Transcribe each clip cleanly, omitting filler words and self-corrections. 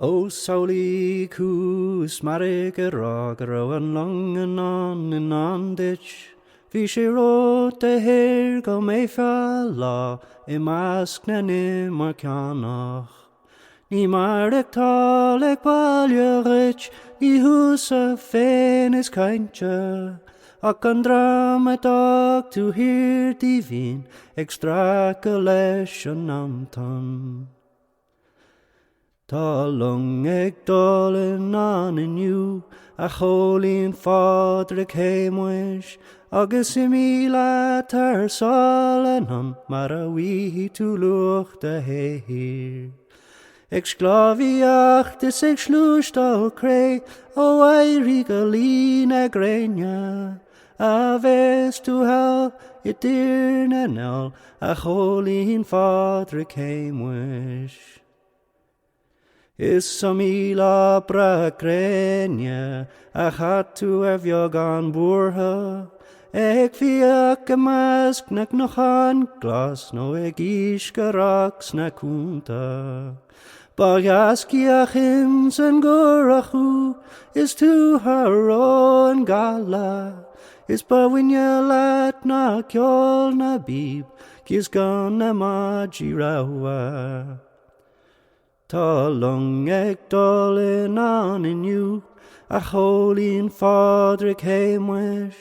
O saoilí cús Pádraig Ó go an long an in an ditch. Bhí sé rót a hir go méfa lá I measc na nimar ceannach. Ní mar ag tal ag bailile rit ní húsa féin is cainte. Ach an dramadag tú hir dí bhín ag straca leis an amtan. Tá long ag dulin an inniu a hAoláin Phádraig Shéamais agus I míle tar hAoláin an mar a bhí tú lucht a héhir. Ag sclavíocht ag slústal cré ó éirí go lín a gréine a bheits tú hall I dtír na nál a hAoláin Phádraig Shéamais. Is sa míle bra gréine a chat tú a bheag an Búrca ag fiach go measc nach nach an glas nó ag is go rachs na cúnta. Bagasciach im san gurachú is tú haró an gala is ba winne leat na ceol na bíb gis gan na mádí rawa. Tá long ag dulin an inniu a hAoláin Phádraig Shéamais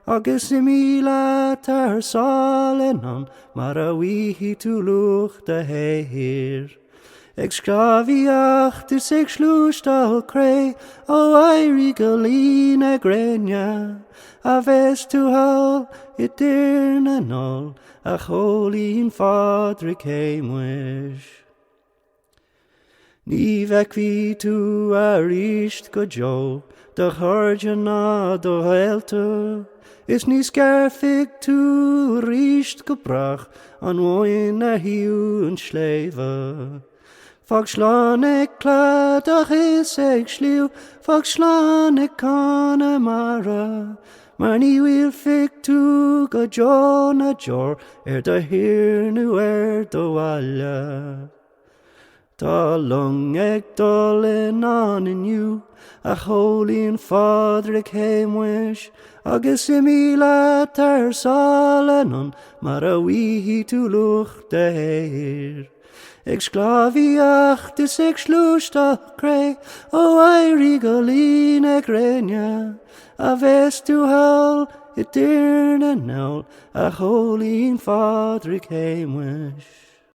agus I míle tar hAoláin an mar a bhí tú lucht a héhir. Ag sclavíocht ag slústal cré ó éirí go lín a gréine a bheits tú hall I dtír na nál a hAoláin Phádraig Shéamais. Ní bheith ví tú a ríist go jo de chuirde ná do héalta is ní scarfig tú ríist go brach an bhain a hiú an sléimhe. Fag sláán ag cládach is ag slíú fag sláán ag Conamara mar ní bhfuil fig tú go jo na jór de hirnú do bhaile. Tá long ag dulin an inniu a hAoláin Phádraig Shéamais agus I míle tar hAoláin an mar a bhí tú lucht a héhir. Ag sclavíocht ag slústal cré ó éirí go lín a gréine a bheits tú hall I dtír na nál a hAoláin Phádraig Shéamais.